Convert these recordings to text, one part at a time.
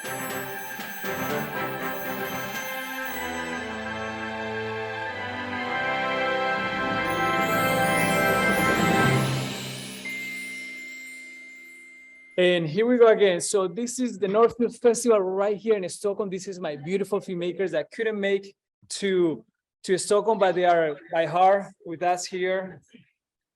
And here we go again. So this is the North Film Festival right here in Stockholm. This is my beautiful filmmakers that couldn't make to Stockholm, but they are by heart with us here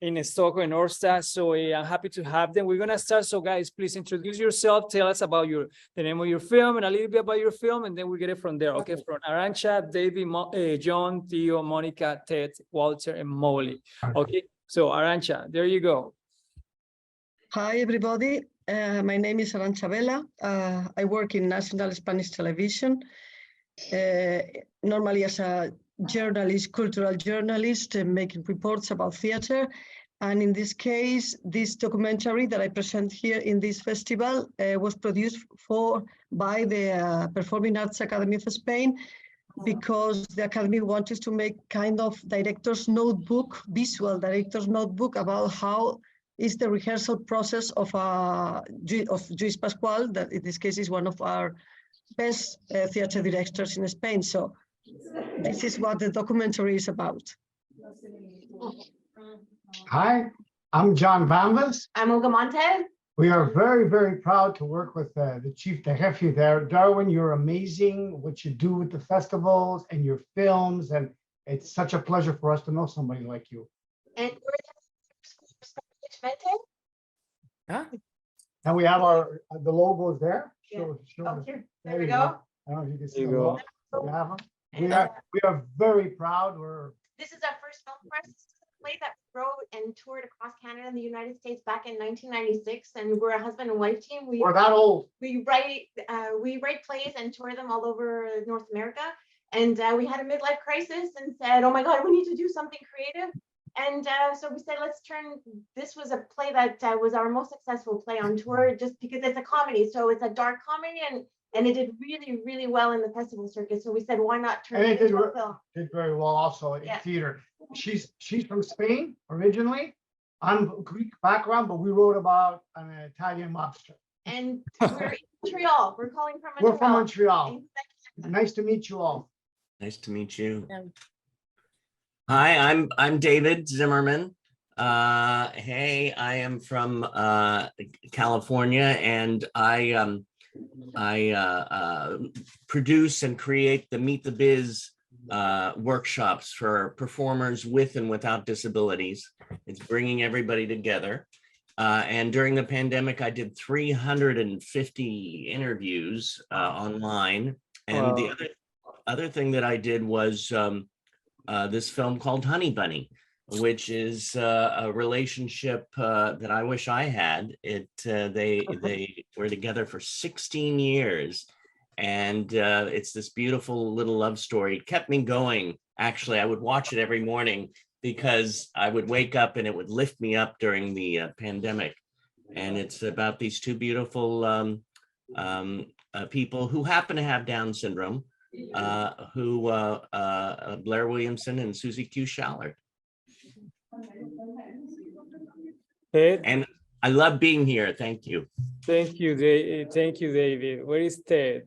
in Stockholm and Orsta. So I'm happy to have them. We're gonna start. So guys, please introduce yourself. Tell us about the name of your film and a little bit about your film, and then we get it from there. Okay, from Arantxa, David, John, Theo, Monika, Ted, Walter, and Molly. Okay, so Arantxa, there you go. Hi, everybody. My name is Arantxa Vela. I work in National Spanish Television, normally as a journalist, cultural journalist, making reports about theater. And in this case, this documentary that I present here in this festival was produced by the Performing Arts Academy of Spain, because the Academy wanted to make kind of director's notebook, visual director's notebook about how is the rehearsal process of Lluís Pascual, that in this case is one of our best theater directors in Spain. So this is what the documentary is about. Hi, I'm John Vamvas. I'm Olga Montes. We are very, very proud to work with the chief TNFF there. Darwin, you're amazing, what you do with the festivals and your films, and it's such a pleasure for us to know somebody like you. And we're Xpendable. Huh? And we have the logos there. Yeah. Sure. Oh, here. There There we you go. I don't know if you can see There you the go. logo. You have them? We are very proud. This is our first film for us. This is a play that we wrote and toured across Canada and the United States back in 1996, and we're a husband and wife team. We're that old. We write plays and tour them all over North America. And we had a midlife crisis and said, "Oh my God, we need to do something creative." And so we said, let's turn, this was a play that was our most successful play on tour, just because it's a comedy. So it's a dark comedy, and it did really, really well in the festival circuit. So we said, why not turn it into a film? Did very well also in theater. She's from Spain originally. I'm Greek background, but we wrote about an Italian mobster. And we're in Montreal. We're calling from Montreal. We're from Montreal. Nice to meet you all. Nice to meet you. Hi, I'm David Zimmerman. Hey, I am from California, and I produce and create the Meet the Biz workshops for performers with and without disabilities. It's bringing everybody together. And during the pandemic, I did 350 interviews online. And wow. The other thing that I did was this film called Honey Bunny, which is a relationship that I wish I had. They were together for 16 years, and it's this beautiful little love story. It kept me going. Actually, I would watch it every morning because I would wake up and it would lift me up during the pandemic. And it's about these two beautiful people who happen to have Down syndrome, Blair Williamson and Susie Q. Shallard. Ted? And I love being here. Thank you. Thank you, David. Where is Ted?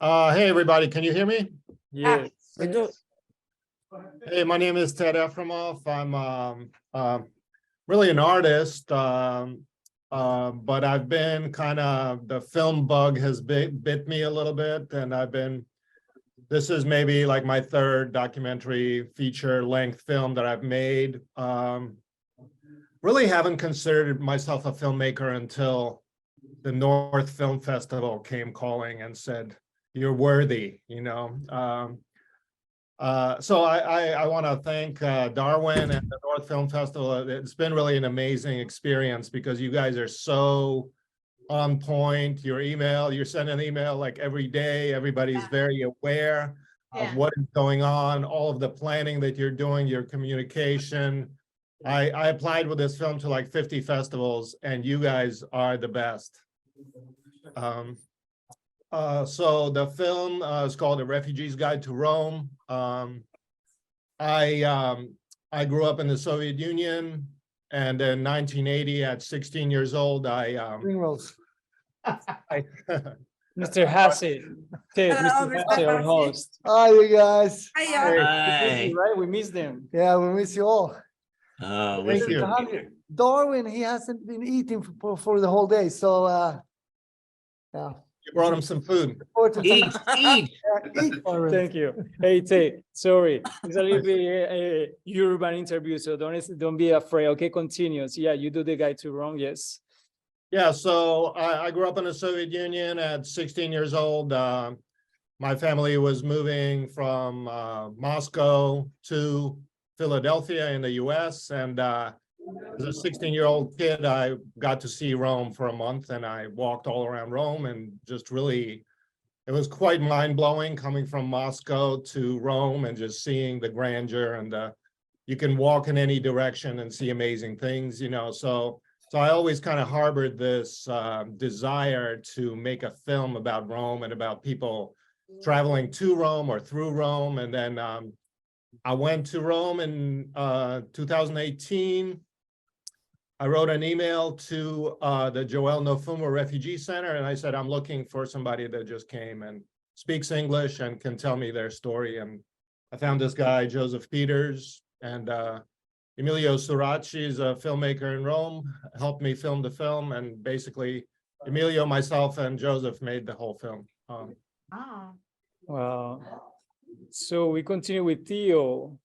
Hey, everybody. Can you hear me? Yes. Hey, my name is Ted Efremoff. I'm really an artist, but I've been kind of, the film bug has bit me a little bit, and this is maybe like my third documentary feature length film that I've made. Really haven't considered myself a filmmaker until the North Film Festival came calling and said, "You're worthy," you know. So I want to thank Darwin and the North Film Festival. It's been really an amazing experience because you guys are so on point. You send an email like every day. Everybody's very aware of what is going on, all of the planning that you're doing, your communication. I applied with this film to like 50 festivals, and you guys are the best. So the film is called A Refugee's Guide to Rome. I grew up in the Soviet Union, and in 1980, at 16 years old, I Mr. Hassett, Ted, Hello, Mr. Mr. Hassett, our Hassett. host. Hi, you guys. Hiya. Hi. Right, we missed them. Yeah, we miss you all. Oh, Thank listen you. to me. Darwin, he hasn't been eating for the whole day, so yeah. You brought him some food. Forward to Eat, eat. eat for it. Thank you. Hey, Ted, sorry, it's a little bit urban interview, so don't be afraid. Okay, continues. Yeah, you do the guy too wrong. Yes. Yeah, so I grew up in the Soviet Union at 16 years old. My family was moving from Moscow to Philadelphia in the US. And as a 16-year-old kid, I got to see Rome for a month, and I walked all around Rome, and just really, it was quite mind-blowing coming from Moscow to Rome and just seeing the grandeur, and you can walk in any direction and see amazing things, you know. So I always kind of harbored this desire to make a film about Rome and about people traveling to Rome or through Rome. And then I went to Rome in 2018. I wrote an email to the Joel Nofumo Refugee Center, and I said, I'm looking for somebody that just came and speaks English and can tell me their story. And I found this guy, Joseph Peters, and Emilio Suraci is a filmmaker in Rome, helped me film the film. And basically, Emilio, myself, and Joseph made the whole film. Ah. Wow. So we continue with Theo.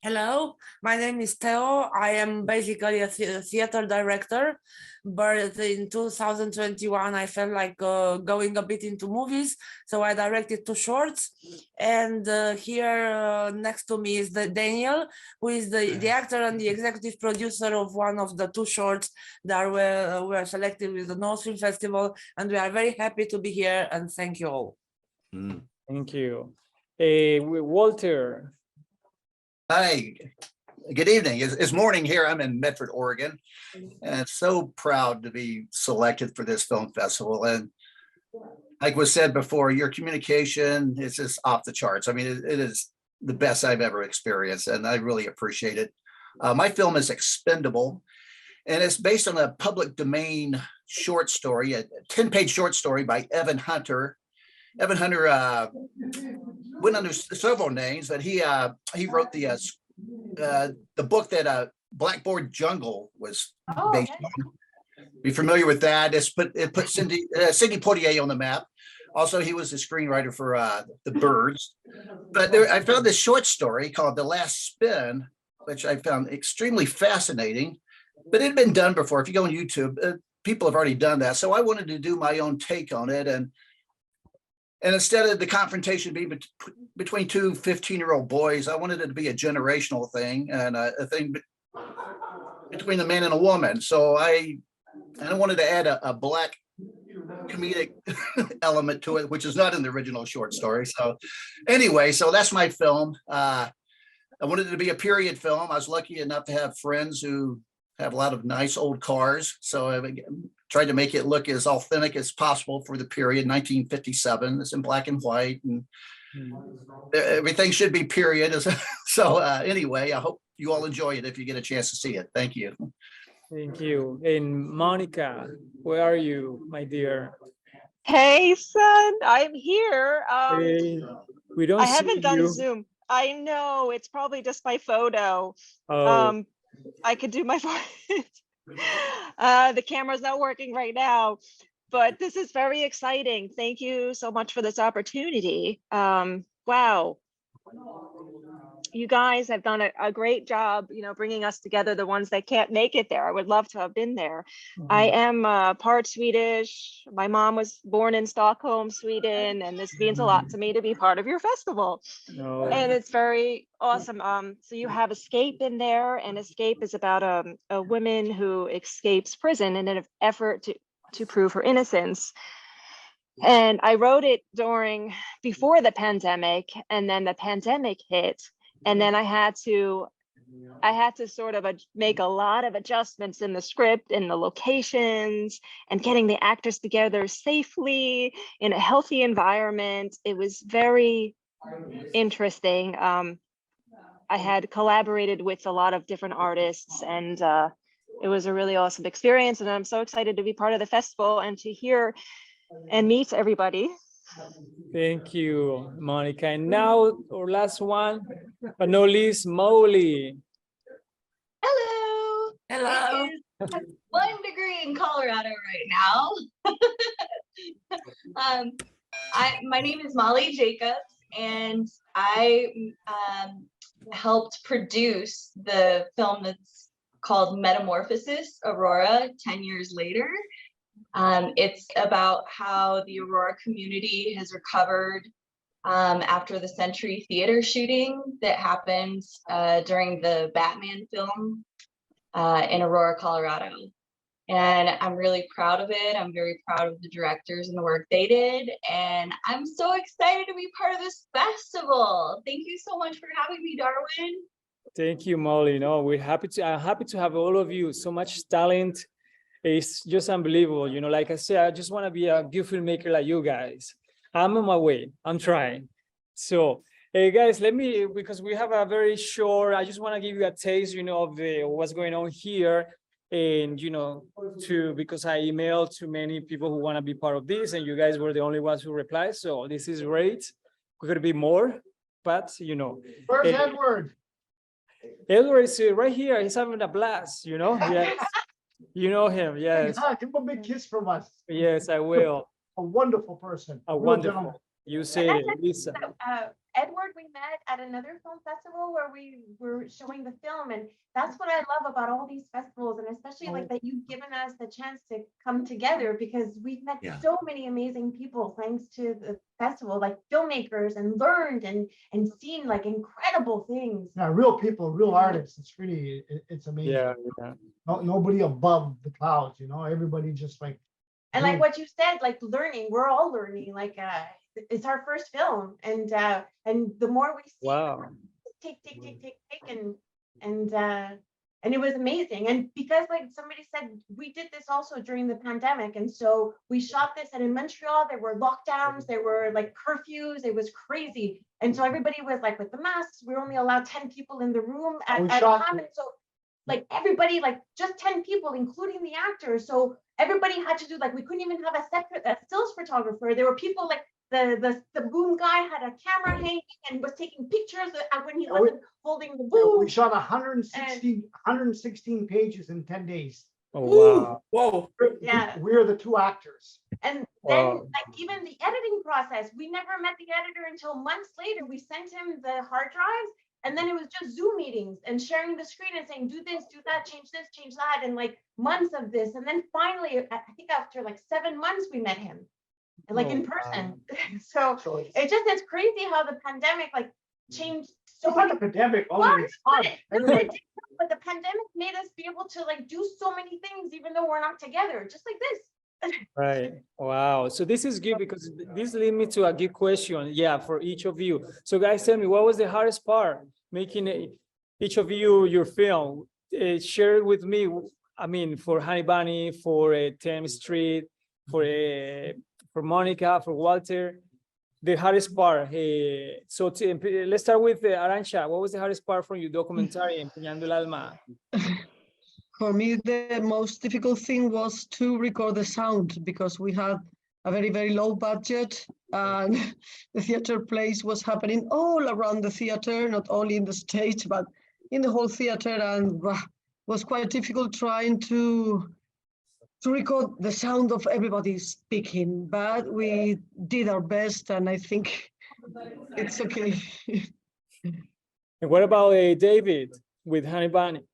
Hello, my name is Theo. I am basically a theater director, but in 2021, I felt like going a bit into movies. So I directed 2 shorts. And here next to me is Daniel, who is the actor and the executive producer of one of the 2 shorts that were selected with the North Film Festival. And we are very happy to be here, and thank you all. Thank you. Walter. Hi, good evening. It's morning here. I'm in Medford, Oregon, and I'm so proud to be selected for this film festival. And like was said before, your communication is just off the charts. I mean, it is the best I've ever experienced, and I really appreciate it. My film is Xpendable, and it's based on a public domain short story, a 10-page short story by Evan Hunter. Evan Hunter went under several names, but he wrote the book that Blackboard Jungle was based on. Be familiar with that? It put Sidney Poitier on the map. Also, he was the screenwriter for The Birds. But I found this short story called The Last Spin, which I found extremely fascinating. But it had been done before. If you go on YouTube, people have already done that. So I wanted to do my own take on it. And instead of the confrontation being between 2 15-year-old boys, I wanted it to be a generational thing, and a thing between a man and a woman. So I wanted to add a Black comedic element to it, which is not in the original short story. So anyway, so that's my film. I wanted it to be a period film. I was lucky enough to have friends who have a lot of nice old cars. So I tried to make it look as authentic as possible for the period, 1957. It's in black and white, and everything should be period. So anyway, I hope you all enjoy it if you get a chance to see it. Thank you. Thank you. And Monika, where are you, my dear? Hey, son, I'm here. Hey, we don't I see haven't done you. Zoom. I know, it's probably just my photo. Oh, I could do my photo. The camera's not working right now, but this is very exciting. Thank you so much for this opportunity. Wow. You guys have done a great job, you know, bringing us together, the ones that can't make it there. I would love to have been there. I am part Swedish. My mom was born in Stockholm, Sweden, and this means a lot to me to be part of your festival. no. And it's very awesome. So you have Escape in there, and Escape is about a woman who escapes prison in an effort to prove her innocence. And I wrote it before the pandemic, and then the pandemic hit. And then I had to sort of make a lot of adjustments in the script and the locations and getting the actors together safely in a healthy environment. It was very interesting. I had collaborated with a lot of different artists, and it was a really awesome experience. And I'm so excited to be part of the festival and to hear and meet everybody. Thank you, Monica. And now our last one, but no least, Molly. Hello. Hello. It is 1 degree in Colorado right now. My name is Molly Jacobs, and I helped produce the film that's called Metamorphosis, Aurora, 10 years later. It's about how the Aurora community has recovered after the Century Theater shooting that happened during the Batman film in Aurora, Colorado. And I'm really proud of it. I'm very proud of the directors and the work they did. And I'm so excited to be part of this festival. Thank you so much for having me, Darwin. Thank you, Molly. No, we're happy to. I'm happy to have all of you. So much talent. It's just unbelievable. You know, like I said, I just want to be a good filmmaker like you guys. I'm on my way. I'm trying. So, hey guys, let me, because we have a very short, I just want to give you a taste, you know, of what's going on here. And, you know, because I emailed to many people who want to be part of this, and you guys were the only ones who replied. So this is great. We're going to be more, but, you know. Where's Edward? Edward is right here. He's having a blast, you know? Yes. You know him, yes. Give him a big kiss from us. Yes, I will. A wonderful person. A Real wonderful. gentleman. You said it, Lisa. Edward, we met at another film festival where we were showing the film, and that's what I love about all these festivals, and especially like that you've given us the chance to come together, because we've met so many amazing people thanks to the festival, like filmmakers, and learned and seen like incredible things. Yeah, real people, real artists. It's really, it's amazing. Yeah. Nobody above the clouds, you know, everybody just like. And like what you said, like learning, we're all learning, like it's our first film, and the more we see, take, and it was amazing. And because like somebody said, we did this also during the pandemic, and so we shot this, and in Montreal there were lockdowns, there were like curfews, it was crazy, and so everybody was like with the masks, we were only allowed 10 people in the room at a time, and so like everybody, like just 10 people, including the actors, so everybody had to do, like, we couldn't even have a stills photographer. There were people like the boom guy had a camera hanging and was taking pictures when he wasn't holding the boom. We shot 116 pages in 10 days. Oh, wow. Whoa. Yeah. We're the two actors. And then like even the editing process, we never met the editor until months later. We sent him the hard drives, and then it was just Zoom meetings and sharing the screen and saying, do this, do that, change this, change that, and like months of this. And then finally, I think after like 7 months, we met him, like in person. So it's crazy how the pandemic like changed so much. The pandemic, it's fun. But the pandemic made us be able to like do so many things, even though we're not together, just like this. Right. Wow. So this is good, because this leads me to a good question. Yeah, for each of you. So guys, tell me, what was the hardest part making each of you your film? Share it with me. I mean, for Honey Bunny, for 10th Street, for Monika, for Walter, the hardest part. So let's start with Arantxa. What was the hardest part from your documentary, Empeñando el Alma? For me, the most difficult thing was to record the sound, because we had a very, very low budget, and the theater plays was happening all around the theater, not only in the stage, but in the whole theater, and was quite difficult trying to record the sound of everybody speaking, but we did our best, and I think it's okay. And what about David with Honey Bunny?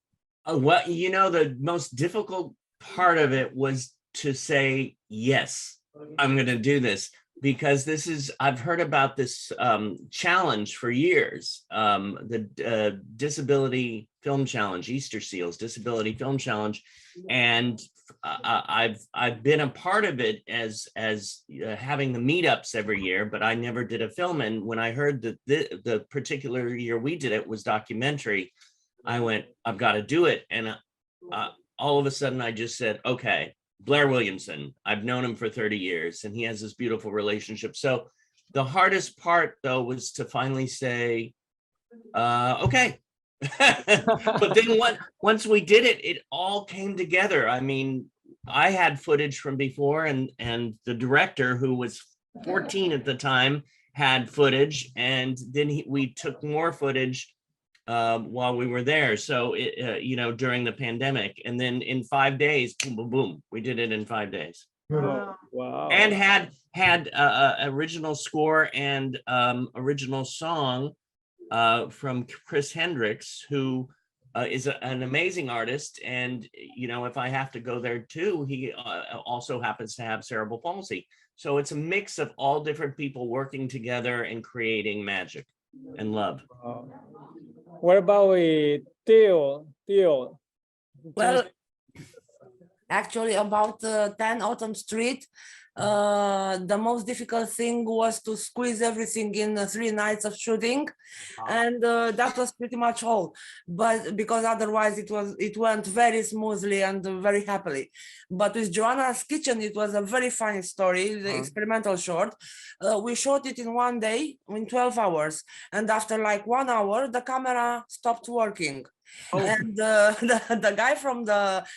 Well, you know, the most difficult part of it was to say, yes, I'm going to do this, because this is, I've heard about this challenge for years, the Disability Film Challenge, Easter Seals Disability Film Challenge. And I've been a part of it as having the meetups every year, but I never did a film. And when I heard that the particular year we did it was documentary, I went, I've got to do it. And all of a sudden I just said, okay, Blair Williamson, I've known him for 30 years and he has this beautiful relationship. So the hardest part though was to finally say, okay. But then once we did it, it all came together. I mean, I had footage from before, and the director, who was 14 at the time, had footage, and then we took more footage while we were there. So during the pandemic, and then in 5 days, boom, boom, boom, we did it in 5 days. Wow. And had original score and original song from Chris Hendricks, who is an amazing artist. And if I have to go there too, he also happens to have cerebral palsy. So it's a mix of all different people working together and creating magic and love. What about Theo? Theo. Well, actually, about 10 Autumn Street, the most difficult thing was to squeeze everything in 3 nights of shooting, and that was pretty much all. But because otherwise it went very smoothly and very happily. But with Joanna's Kitchen, it was a very funny story, the experimental short. We shot it in 1 day, in 12 hours, and after like 1 hour, the camera stopped working. And the guy from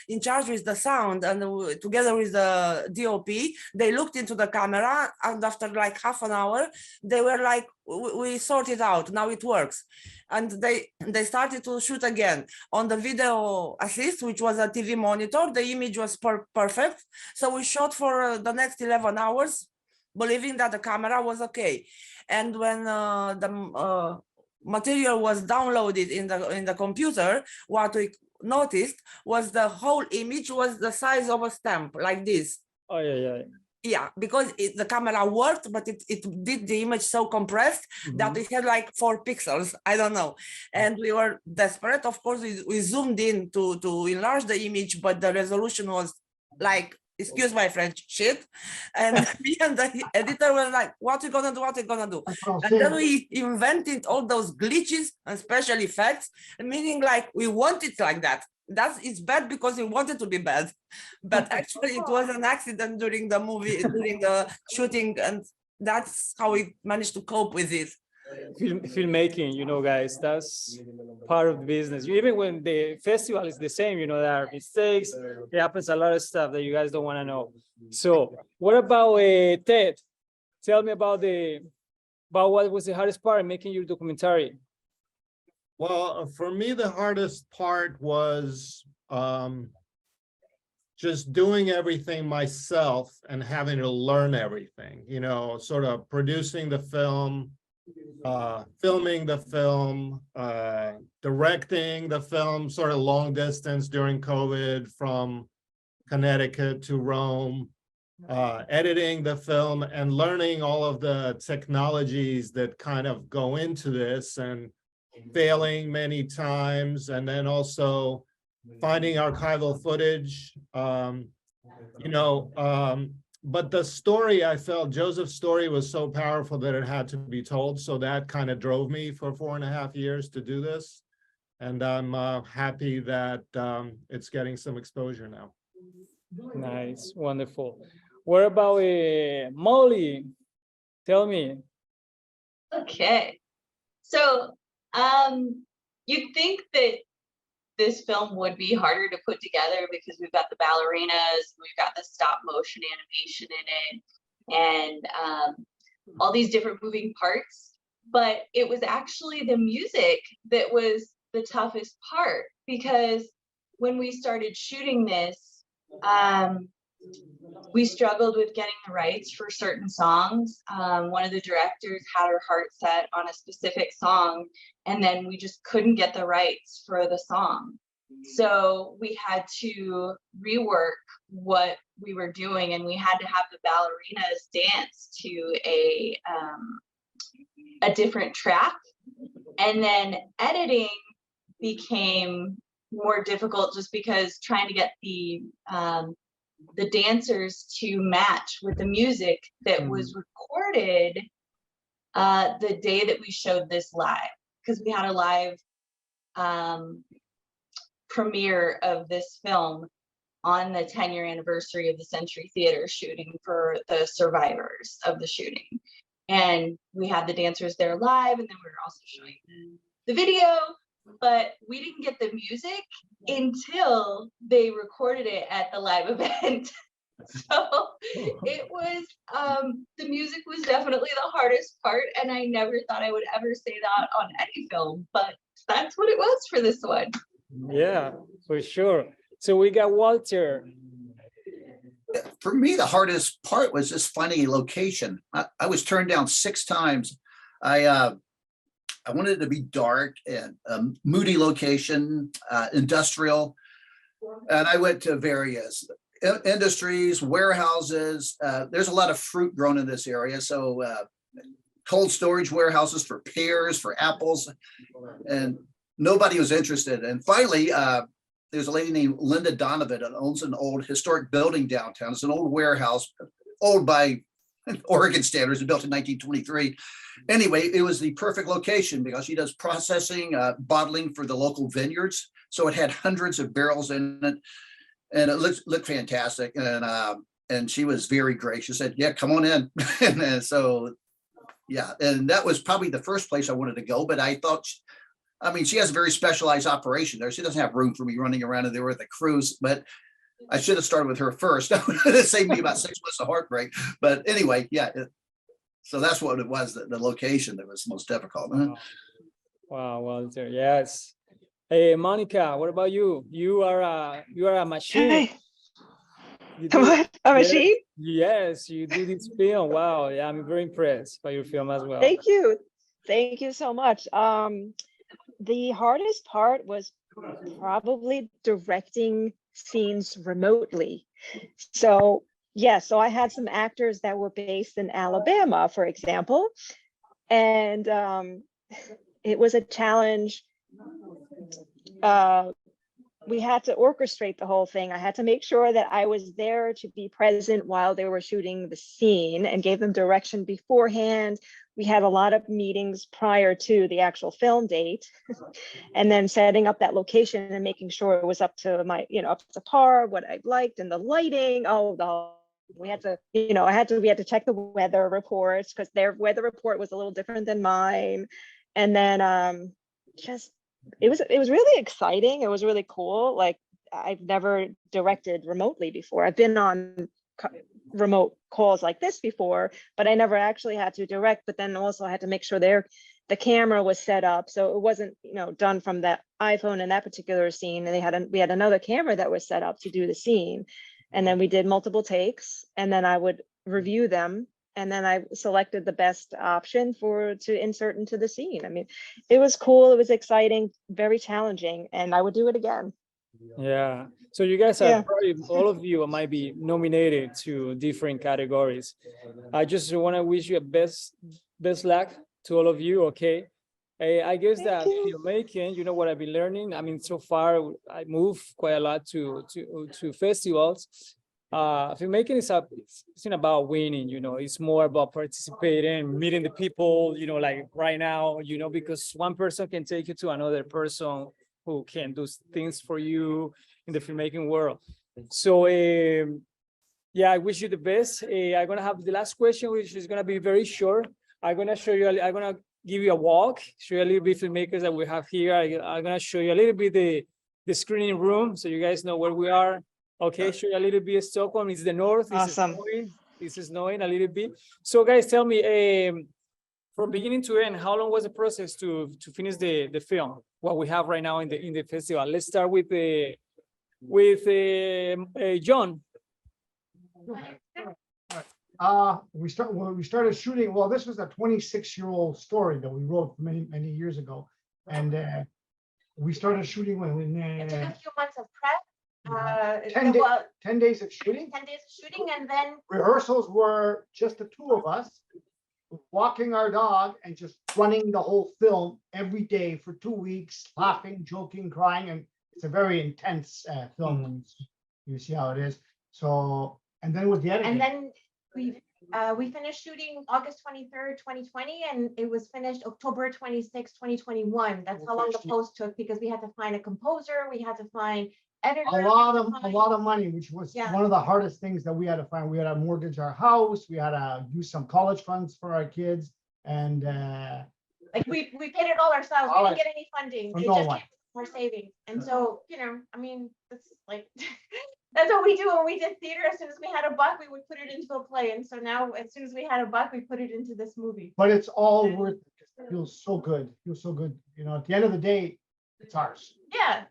in charge with the sound and together with the DOP, they looked into the camera, and after like half an hour, they were like, we sorted out, now it works. And they started to shoot again. On the video assist, which was a TV monitor, the image was perfect. So we shot for the next 11 hours, believing that the camera was okay. And when the material was downloaded in the computer, what we noticed was the whole image was the size of a stamp, like this. Oh, yeah. Yeah, because the camera worked, but it did the image so compressed that it had like 4 pixels. I don't know. And we were desperate. Of course, we zoomed in to enlarge the image, but the resolution was like, excuse my French, shit. And me and the editor were like, what are you gonna do? What are you gonna do? And then we invented all those glitches and special effects, meaning like we want it like that. It's bad because we wanted to be bad. But actually it was an accident during the movie, during the shooting, and that's how we managed to cope with it. Filmmaking, guys, that's part of the business. Even when the festival is the same, there are mistakes. It happens a lot of stuff that you guys don't want to know. So what about Ted? Tell me about what was the hardest part in making your documentary? Well, for me, the hardest part was just doing everything myself and having to learn everything, sort of producing the film, filming the film, directing the film sort of long distance during COVID from Connecticut to Rome, editing the film and learning all of the technologies that kind of go into this and failing many times, and then also finding archival footage, but the story, I felt Joseph's story was so powerful that it had to be told. So that kind of drove me for 4.5 years to do this. And I'm happy that it's getting some exposure now. Nice, wonderful. What about Molly? Tell me. Okay. So you'd think that this film would be harder to put together because we've got the ballerinas, we've got the stop motion animation in it, and all these different moving parts. But it was actually the music that was the toughest part, because when we started shooting this, we struggled with getting the rights for certain songs. One of the directors had her heart set on a specific song, and then we just couldn't get the rights for the song. So we had to rework what we were doing, and we had to have the ballerinas dance to a different track. And then editing became more difficult just because trying to get the dancers to match with the music that was recorded the day that we showed this live, because we had a live premiere of this film on the 10-year anniversary of the Century Theater shooting for the survivors of the shooting. And we had the dancers there live, and then we were also showing the video. but we didn't get the music until they recorded it at the live event. So it was, the music was definitely the hardest part, and I never thought I would ever say that on any film, but that's what it was for this one. Yeah, for sure. So we got Walter. For me, the hardest part was just finding a location. I was turned down 6 times. I wanted it to be dark and a moody location, industrial. And I went to various industries, warehouses. There's a lot of fruit grown in this area. So cold storage warehouses for pears, for apples, and nobody was interested. And finally, there's a lady named Linda Donovan that owns an old historic building downtown. It's an old warehouse, old by Oregon standards, built in 1923. Anyway, it was the perfect location because she does processing, bottling for the local vineyards. So it had hundreds of barrels in it, and it looked fantastic. And she was very gracious. Said, "Yeah, come on in." And so, yeah, and that was probably the first place I wanted to go. But I thought, I mean, she has a very specialized operation there. She doesn't have room for me running around in there with a cruise, but I should have started with her first. That would have saved me about 6 months of heartbreak. But anyway, yeah. So that's what it was, the location that was most difficult. Wow, Walter. Yes. Hey, Monika, what about you? You are a machine. Hey. You do- What? A yes, machine? Yes, you do this film. Wow. Yeah, I'm very impressed by your film as well. Thank you. Thank you so much. The hardest part was probably directing scenes remotely. So yeah, so I had some actors that were based in Alabama, for example, and it was a challenge. We had to orchestrate the whole thing. I had to make sure that I was there to be present while they were shooting the scene and gave them direction beforehand. We had a lot of meetings prior to the actual film date, and then setting up that location and making sure it was up to my, up to par, what I liked, and the lighting. We had to, we had to check the weather reports because their weather report was a little different than mine. And then it was really exciting. It was really cool. Like, I've never directed remotely before. I've been on remote calls like this before, but I never actually had to direct. But then also I had to make sure the camera was set up, so it wasn't done from that iPhone in that particular scene. And we had another camera that was set up to do the scene, and then we did multiple takes, and then I would review them, and then I selected the best option to insert into the scene. I mean, it was cool. It was exciting, very challenging, and I would do it again. Yeah. So you guys are probably, all of you might be nominated to different categories. I just want to wish you a best luck to all of you. Okay. I guess that filmmaking, what I've been learning. I mean, so far I move quite a lot to festivals. Filmmaking isn't about winning, it's more about participating, meeting the people, like right now, because one person can take you to another person who can do things for you in the filmmaking world. So yeah, I wish you the best. I'm gonna have the last question, which is gonna be very short. I'm gonna give you a walk, show you a little bit filmmakers that we have here. I'm gonna show you a little bit the screening room so you guys know where we are. Okay, show you a little bit of Stockholm. It's the north. Awesome. It's snowing a little bit. So guys, tell me, from beginning to end, how long was the process to finish the film? What we have right now in the festival. Let's start with John. We started shooting. Well, this was a 26-year-old story that we wrote many years ago, and we started shooting when It took a few months of prep. 10 days of shooting. 10 days of shooting, and then Rehearsals were just the two of us, walking our dog and just running the whole film every day for 2 weeks, laughing, joking, crying, and it's a very intense film when you see how it is. So, and then with the editing. And then we finished shooting August 23rd, 2020, and it was finished October 26th, 2021. That's how long the post took, because we had to find a composer, we had to find editor. A lot of money, which was one of the hardest things that we had to find. We had to mortgage our house. We had to use some college funds for our kids, and Like we paid it all ourselves. All We right. didn't get any funding. From It no just one. came from our savings. And so, you know, I mean, that's like that's what we do when we did theater. As soon as we had a buck, we would put it into a play. And so now, as soon as we had a buck, we put it into this movie. But it's all worth it. It feels so good. It feels so good. You know, at the end of the day, it's ours. Yeah.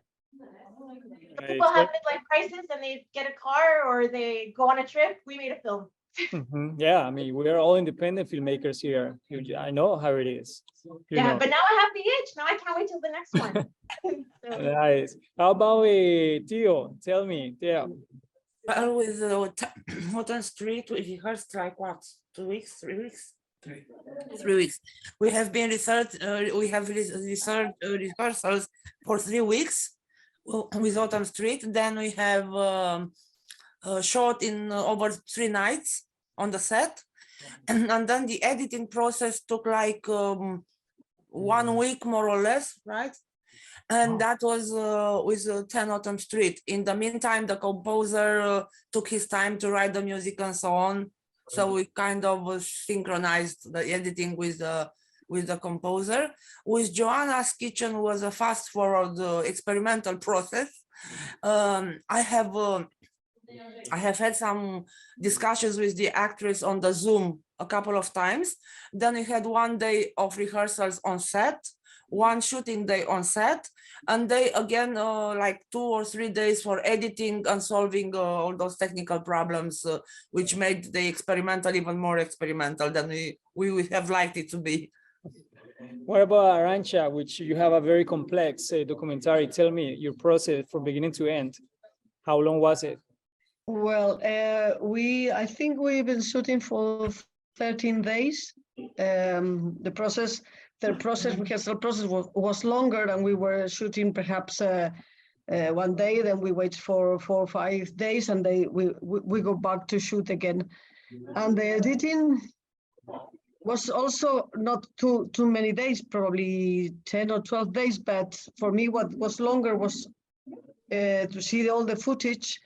Right, People so- have midlife crisis and they get a car or they go on a trip. We made a film. Yeah, I mean, we are all independent filmmakers here. I know how it is. You Yeah, know. but now I have the itch. Now I can't wait till the next one. So, Nice. How about Theo? Tell me, Theo. Well, with Houghton Street, we rehearsed like what, 2 weeks, 3 weeks? 3 weeks. We have been researched. We have rehearsals for 3 weeks with Autumn Street. Then we have shot in over 3 nights on the set, and then the editing process took like 1 week more or less, right? And that was with 10 Autumn Street. In the meantime, the composer took his time to write the music and so on. So we kind of synchronized the editing with the composer. With Joanna's Kitchen was a fast forward experimental process. I have had some discussions with the actress on the Zoom a couple of times. Then we had 1 day of rehearsals on set, 1 shooting day on set, and they again like 2 or 3 days for editing and solving all those technical problems, which made the experimental even more experimental than we would have liked it to be. What about Arancha, which you have a very complex documentary? Tell me your process from beginning to end. How long was it? Well, I think we've been shooting for 13 days. The rehearsal process was longer, and we were shooting perhaps 1 day, then we wait for 4 or 5 days, and we go back to shoot again. And the editing was also not too many days, probably 10 or 12 days. But for me, what was longer was to see all the footage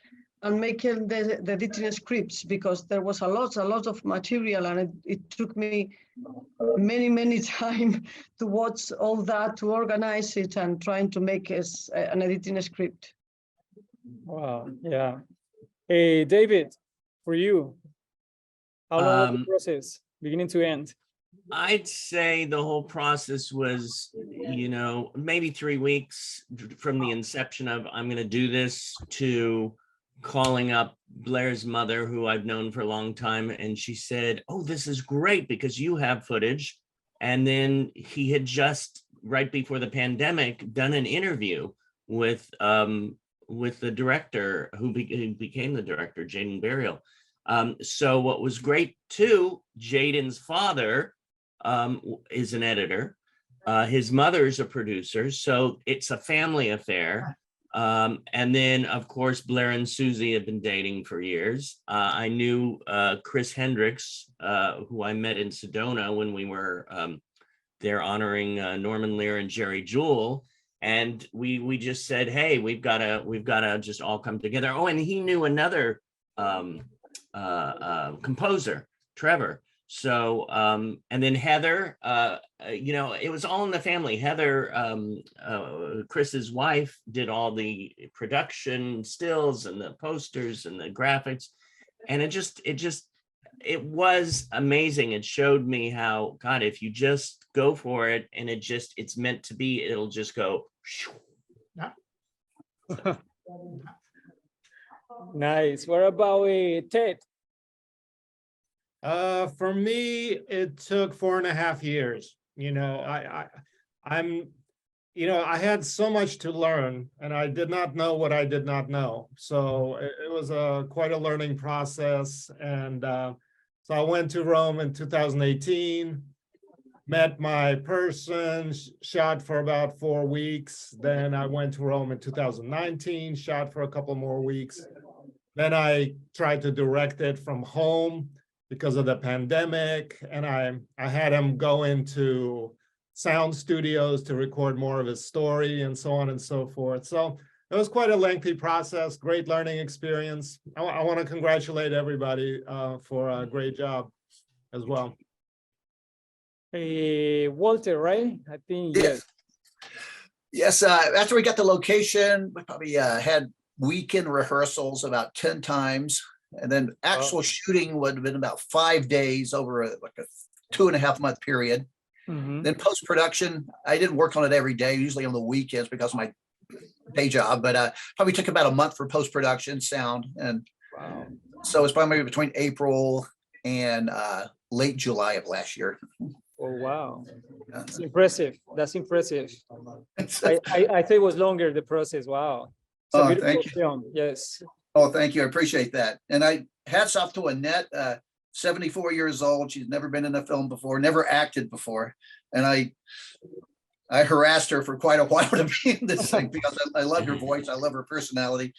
and making the editing scripts, because there was a lot of material, and it took me many time to watch all that, to organize it, and trying to make an editing script. Wow, yeah. Hey, David, for you, how long was the process, beginning to end? I'd say the whole process was, you know, maybe 3 weeks from the inception of I'm going to do this to calling up Blair's mother, who I've known for a long time. And she said, oh, this is great because you have footage. And then he had just, right before the pandemic, done an interview with the director who became the director, Jaden Burial. So what was great too, Jaden's father is an editor. His mother's a producer. So it's a family affair. And then, of course, Blair and Susie have been dating for years. I knew Chris Hendricks, who I met in Sedona when we were there honoring Norman Lear and Jerry Jewell. And we just said, hey, we've got to just all come together. Oh, and he knew another composer, Trevor. So, and then Heather, you know, it was all in the family. Heather, Chris's wife, did all the production stills and the posters and the graphics. And it was amazing. It showed me how, God, if you just go for it and it's meant to be, it'll just go. Nice. What about Ted? For me, it took 4.5 years. You know, I had so much to learn, and I did not know what I did not know. So it was quite a learning process. And so I went to Rome in 2018, met my person, shot for about 4 weeks. Then I went to Rome in 2019, shot for a couple more weeks. Then I tried to direct it from home because of the pandemic, and I had him go into sound studios to record more of his story and so on and so forth. So it was quite a lengthy process, great learning experience. I want to congratulate everybody for a great job as well. Walter, right? I think, Yeah. yes. Yes, after we got the location, we probably had weekend rehearsals about 10 times. And then actual shooting would have been about 5 days over like a 2.5 month period. Mhm. Then post-production, I didn't work on it every day, usually on the weekends because of my day job, but probably took about a month for post-production sound. And so it's probably between April and late July of last year. Oh, wow. That's impressive. That's impressive. I think it was longer, the process. Wow. It's a Oh, beautiful thank you. film. Yes. Oh, thank you. I appreciate that. And hats off to Annette, 74 years old. She's never been in a film before, never acted before. And I harassed her for quite a while to be in this thing because I love her voice. I love her personality.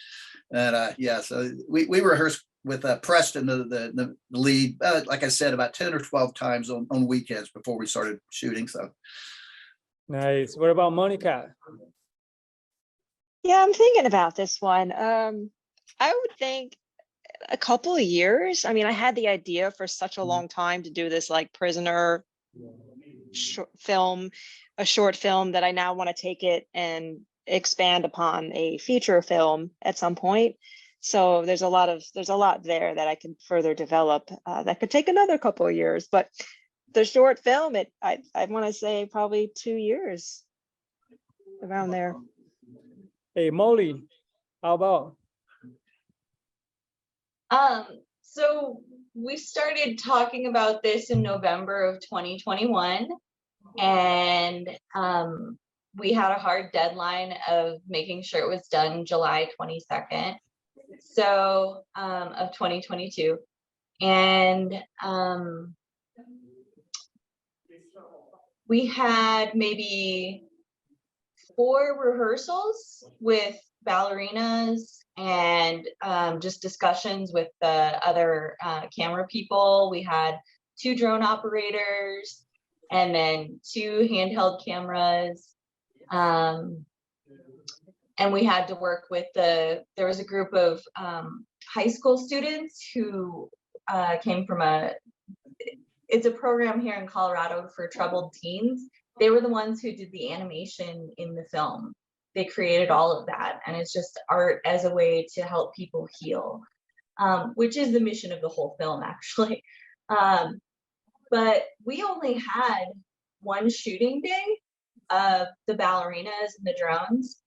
And yeah, so we rehearsed with Preston, the lead, like I said, about 10 or 12 times on weekends before we started shooting. So Nice. What about Monika? Yeah, I'm thinking about this one. I would think a couple of years. I mean, I had the idea for such a long time to do this like prisoner film, a short film, that I now want to take it and expand upon a feature film at some point. So there's a lot there that I can further develop. That could take another couple of years, but the short film, I want to say probably 2 years, around there. Hey, Molly, how about? So we started talking about this in November of 2021, and we had a hard deadline of making sure it was done July 22nd, so of 2022, and we had maybe 4 rehearsals with ballerinas and just discussions with the other camera people. We had 2 drone operators and then 2 handheld cameras. And we had to work with there was a group of high school students who came from it's a program here in Colorado for troubled teens. They were the ones who did the animation in the film. They created all of that. And it's just art as a way to help people heal, which is the mission of the whole film, actually. But we only had 1 shooting day of the ballerinas and the drones.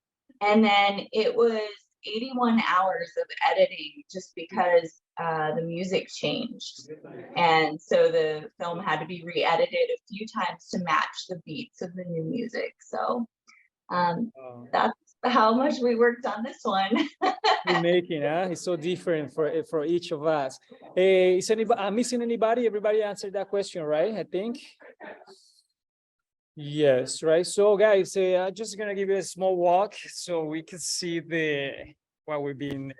And then it was 81 hours of editing just because the music changed. And so the film had to be re-edited a few times to match the beats of the new music. So that's how much we worked on this one. Making, it's so different for each of us. Is anybody, I'm missing anybody? Everybody answered that question, right? I think. Yes, right. So guys, I'm just gonna give you a small walk so we can see what we've been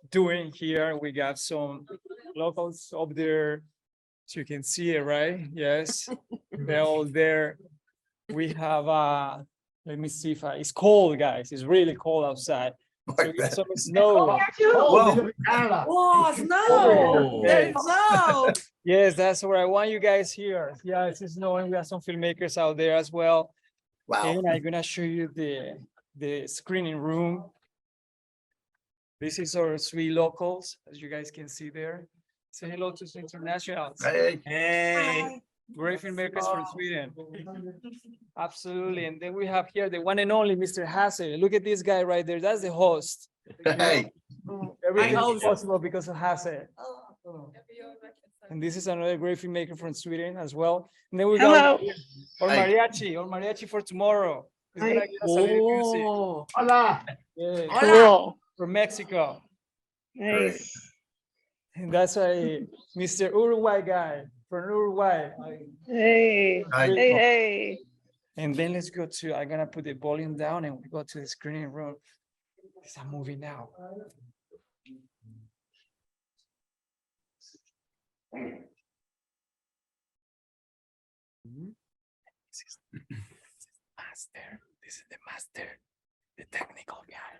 doing here. We got some locals up there, so you can see it, right? Yes, they're all there. We have let me see if it's cold, guys. It's really cold outside. So we got some snow. Oh, Canada. Oh, snow! There is snow! Yes, that's where I want you guys here. Yeah, it's snowing. We have some filmmakers out there as well. wow. And I'm gonna show you the screening room. This is our 3 locals, as you guys can see there. Say hello to some internationals. Hey. Hey. Great filmmakers from Sweden. Absolutely. And then we have here the one and only Mr. Haussner. Look at this guy right there. That's the host. Hey. Everything Hi, is possible because of Haussner. And this is another great filmmaker from Sweden as well. And then we got our mariachi for tomorrow. He's gonna give us a little music. Oh, Hola. Yeah. Cool. From Mexico. Nice. And that's a Mr. Uruguay guy from Uruguay. Hey. Hi. Hey, hey. And then let's go to, I'm gonna put the volume down and we go to the screening room. It's a movie now. This is the master. This is the master, the technical guy.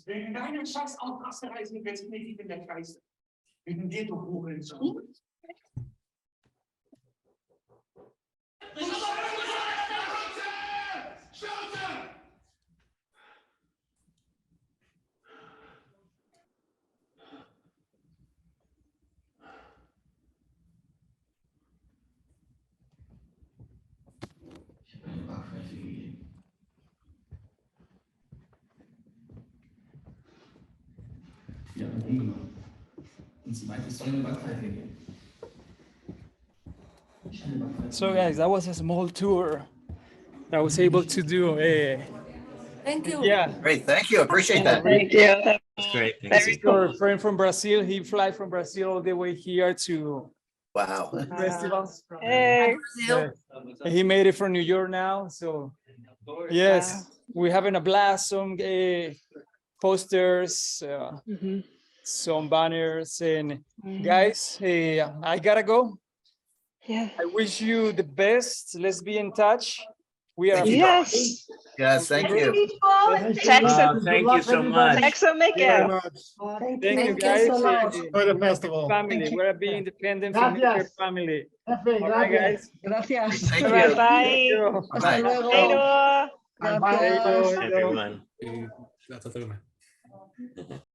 Wenn deine scheiß Ausrasterreisen definitiv in der Kreise. Wegen dir, du Hurensohn. Ja, und sie meinte, es soll eine Backpfeife geben. So guys, that was a small tour that I was able to do. Thank you. Yeah, Great, thank you. Appreciate that. Thank you. That's great. this Thank is you. our friend from Brazil. He fly from Brazil all the way here to Wow. festival. Hey. Yeah. And he made it from New York now. So yes, we're having a blast. Some posters, Mhm. some banners, and Mhm. guys, I gotta go. Yeah. I wish you the best. Let's be in touch. We are. Thank you. Yes. Yes, thank you. Texas. Thank you so much. Exomaker. Thank you, Thank you guys. so much. For the festival. Family, we're a big independent Gracias. filmmaker family. Efe, All right, gracias. guys. Gracias. Thank Bye you. bye. Hasta Bye. luego. Later. Gracias. Hello, hello. Everyone. That's a